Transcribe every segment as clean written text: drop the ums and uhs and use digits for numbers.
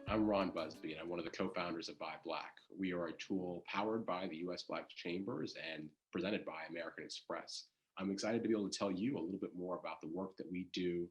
I'm Ron Busby, and I'm one of the co-founders of ByBlack. We are a tool powered by the US Black Chambers and presented by American Express. I'm excited to be able to tell you a little bit more about the work that we do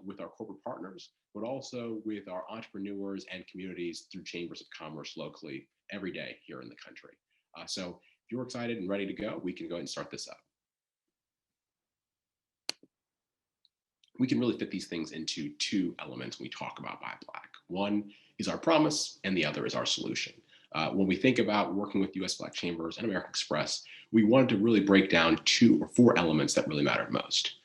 with our corporate partners, but also with our entrepreneurs and communities through chambers of commerce locally every day here in the country. So if you're excited and ready to go, we can go ahead and start this up. We can really fit these things into two elements when we talk about ByBlack. One is our promise, and the other is our solution. When we think about working with US Black Chambers and American Express, we wanted to really break down 2 or 4 elements that really matter most.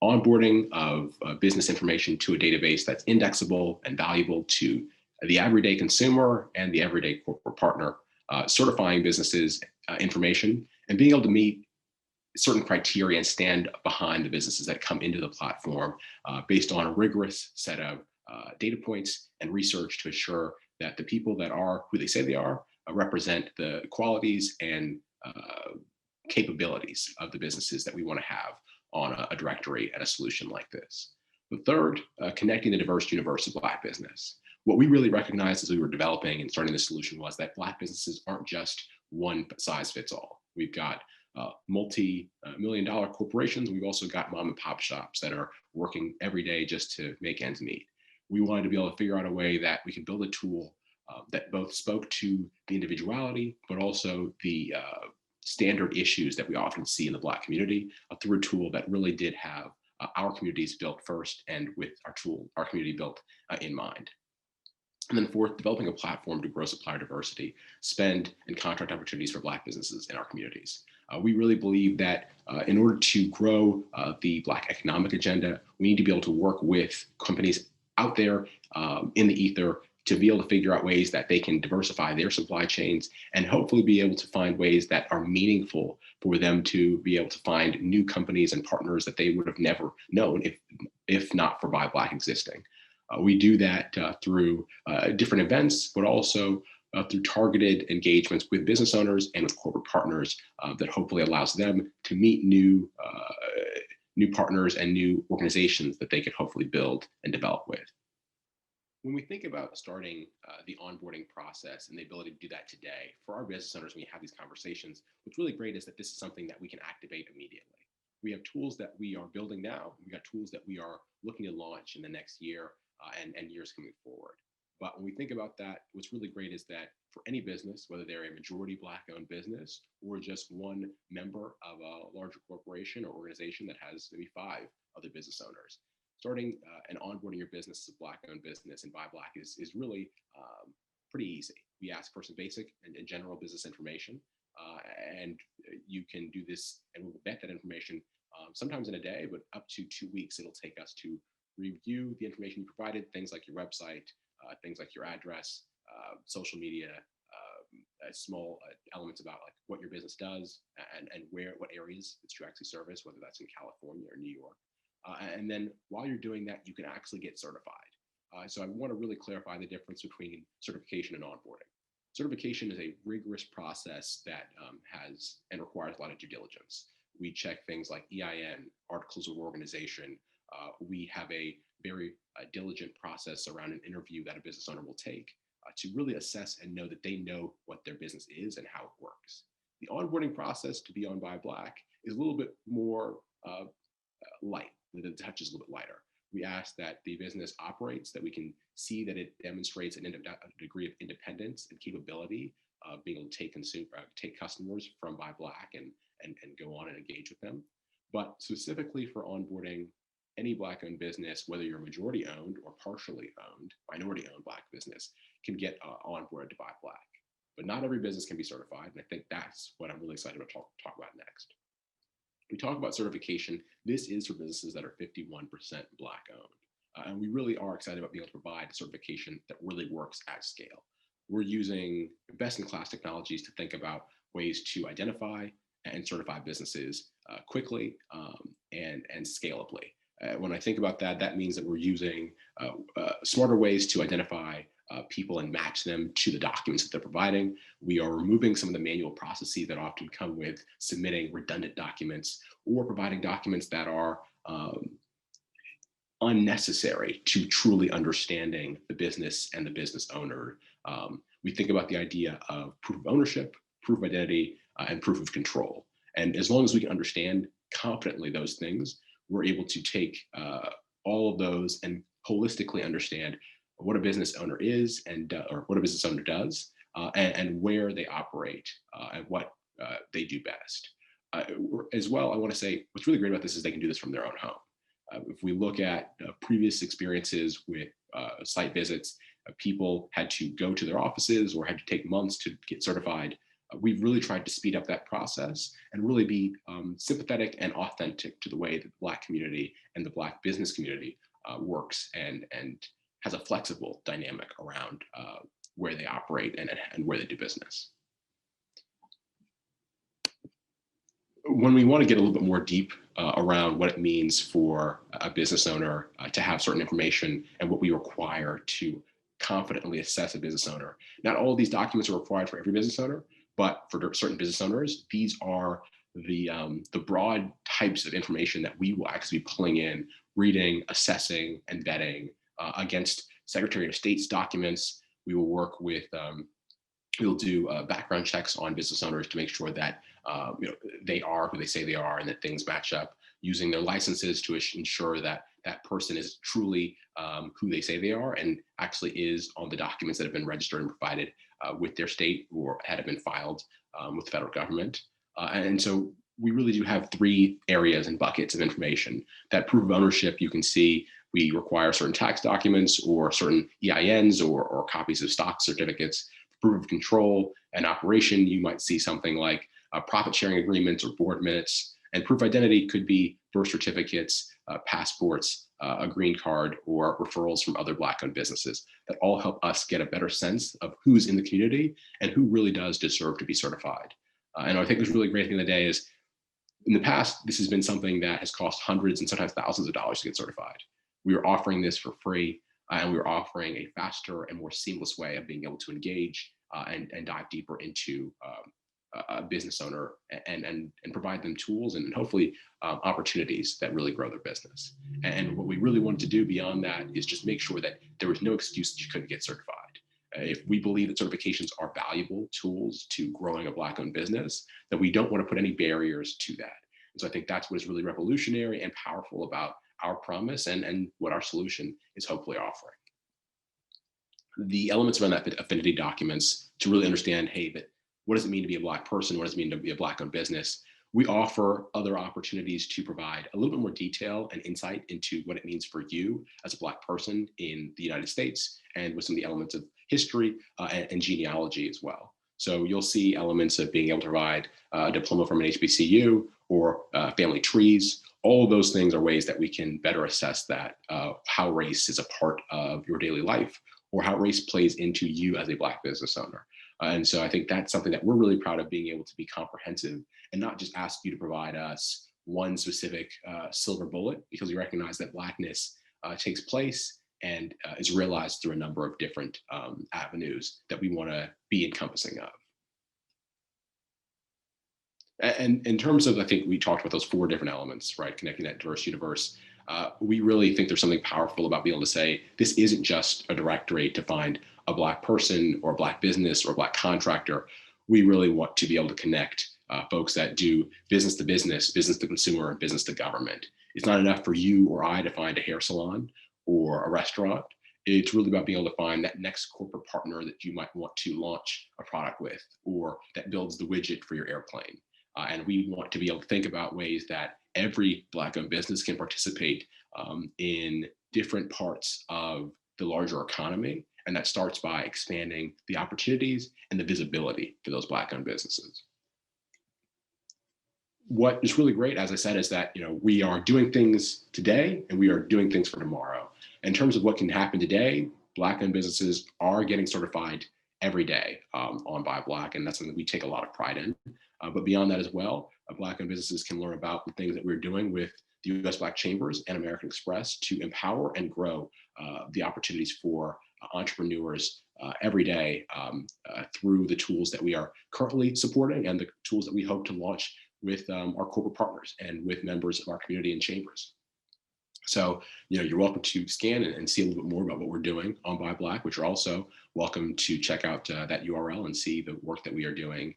Onboarding of business information to a database that's indexable and valuable to the everyday consumer and the everyday corporate partner, certifying businesses' information, and being able to meet certain criteria and stand behind the businesses that come into the platform based on a rigorous set of data points and research to assure that the people that are who they say they are represent the qualities and capabilities of the businesses that we want to have on a directory and a solution like this. The third, connecting the diverse universe of Black business. What we really recognized as we were developing and starting the solution was that Black businesses aren't just one size fits all. We've got multi-million-dollar corporations. We've also got mom and pop shops that are working every day just to make ends meet. We wanted to be able to figure out a way that we could build a tool that both spoke to the individuality, but also the standard issues that we often see in the Black community through a tool that really did have our communities built first and with our community built in mind. And then fourth, developing a platform to grow supplier diversity, spend and contract opportunities for Black businesses in our communities. We really believe that in order to grow the Black economic agenda, we need to be able to work with companies out there in the ether to be able to figure out ways that they can diversify their supply chains and hopefully be able to find ways that are meaningful for them to be able to find new companies and partners that they would have never known if not for ByBlack existing. We do that through different events, but also through targeted engagements with business owners and with corporate partners that hopefully allows them to meet new partners and new organizations that they can hopefully build and develop with. When we think about starting the onboarding process and the ability to do that today, for our business owners, when we have these conversations, what's really great is that this is something that we can activate immediately. We have tools that we are building now. We got tools that we are looking to launch in the next year and years coming forward. But when we think about that, what's really great is that for any business, whether they're a majority Black-owned business or just one member of a larger corporation or organization that has maybe 5 other business owners, starting and onboarding your business as a Black-owned business in ByBlack is really pretty easy. We ask for some basic and general business information, and you can do this and we'll vet that information sometimes in a day, but up to 2 weeks it'll take us to review the information you provided, things like your website, things like your address, social media, small elements about like what your business does and what areas it's to actually service, whether that's in California or New York. And then while you're doing that, you can actually get certified. So I want to really clarify the difference between certification and onboarding. Certification is a rigorous process that has and requires a lot of due diligence. We check things like EIN, articles of organization. We have a very diligent process around an interview that a business owner will take to really assess and know that they know what their business is and how it works. The onboarding process to be on ByBlack is a little bit more light. The touch is a little bit lighter. We ask that the business operates, that we can see that it demonstrates a degree of independence and capability of being able to take customers from ByBlack and go on and engage with them. But specifically for onboarding any Black-owned business, whether you're majority owned or partially owned, minority-owned Black business, can get onboarded to ByBlack. But not every business can be certified, and I think that's what I'm really excited to talk about next. We talk about certification. This is for businesses that are 51% Black-owned. And we really are excited about being able to provide certification that really works at scale. We're using best-in-class technologies to think about ways to identify and certify businesses quickly and scalably. When I think about that, that means that we're using smarter ways to identify people and match them to the documents that they're providing. We are removing some of the manual processes that often come with submitting redundant documents or providing documents that are unnecessary to truly understanding the business and the business owner. We think about the idea of proof of ownership, proof of identity, and proof of control. And as long as we can understand confidently those things, we're able to take all of those and holistically understand what a business owner is and or what a business owner does and where they operate and what they do best. As well, I want to say what's really great about this is they can do this from their own home. If we look at previous experiences with site visits, people had to go to their offices or had to take months to get certified. We've really tried to speed up that process and really be sympathetic and authentic to the way that the Black community and the Black business community works and has a flexible dynamic around where they operate and where they do business. When we want to get a little bit more deep around what it means for a business owner to have certain information and what we require to confidently assess a business owner, not all of these documents are required for every business owner, but for certain business owners, these are the broad types of information that we will actually be pulling in, reading, assessing, and vetting against Secretary of State's documents. We will work with we'll do background checks on business owners to make sure that they are who they say they are and that things match up, using their licenses to ensure that that person is truly who they say they are and actually is on the documents that have been registered and provided with their state or have been filed with the federal government. And so we really do have three areas and buckets of information. That proof of ownership, you can see we require certain tax documents or certain EINs or copies of stock certificates. Proof of control and operation, you might see something like profit sharing agreements or board minutes. And proof of identity could be birth certificates, passports, a green card, or referrals from other Black-owned businesses that all help us get a better sense of who's in the community and who really does deserve to be certified. And I think what's really great thing of the day is, in the past, this has been something that has cost hundreds and sometimes thousands of dollars to get certified. We are offering this for free, and we're offering a faster and more seamless way of being able to engage and dive deeper into a business owner and provide them tools and hopefully opportunities that really grow their business. And what we really wanted to do beyond that is just make sure that there was no excuse that you couldn't get certified. If we believe that certifications are valuable tools to growing a Black-owned business, then we don't want to put any barriers to that. And so I think that's what is really revolutionary and powerful about our promise and what our solution is hopefully offering. The elements around that affinity documents to really understand, hey, that what does it mean to be a Black person? What does it mean to be a Black-owned business? We offer other opportunities to provide a little bit more detail and insight into what it means for you as a Black person in the United States, and with some of the elements of history and genealogy as well. So you'll see elements of being able to provide a diploma from an HBCU or family trees. All of those things are ways that we can better assess that how race is a part of your daily life or how race plays into you as a Black business owner. And so I think that's something that we're really proud of, being able to be comprehensive and not just ask you to provide us one specific silver bullet, because we recognize that Blackness takes place and is realized through a number of different avenues that we want to be encompassing of. And in terms of, I think we talked about those four different elements, right? Connecting that diverse universe. We really think there's something powerful about being able to say, this isn't just a directory to find a Black person or a Black business or a Black contractor. We really want to be able to connect folks that do business to business, business to consumer, and business to government. It's not enough for you or I to find a hair salon or a restaurant. It's really about being able to find that next corporate partner that you might want to launch a product with, or that builds the widget for your airplane. And we want to be able to think about ways that every Black-owned business can participate in different parts of the larger economy. And that starts by expanding the opportunities and the visibility for those Black-owned businesses. What is really great, as I said, is that we are doing things today and we are doing things for tomorrow. In terms of what can happen today, Black-owned businesses are getting certified every day on ByBlack, and that's something we take a lot of pride in. But beyond that as well, Black-owned businesses can learn about the things that we're doing with the U.S. Black Chambers and American Express to empower and grow the opportunities for entrepreneurs every day through the tools that we are currently supporting and the tools that we hope to launch with our corporate partners and with members of our community and chambers. So, you're welcome to scan and see a little bit more about what we're doing on ByBlack, which you're also welcome to check out that URL and see the work that we are doing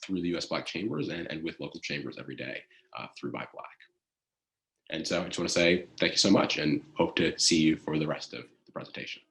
through the US Black Chambers and with local chambers every day through ByBlack. And so I just want to say thank you so much and hope to see you for the rest of the presentation.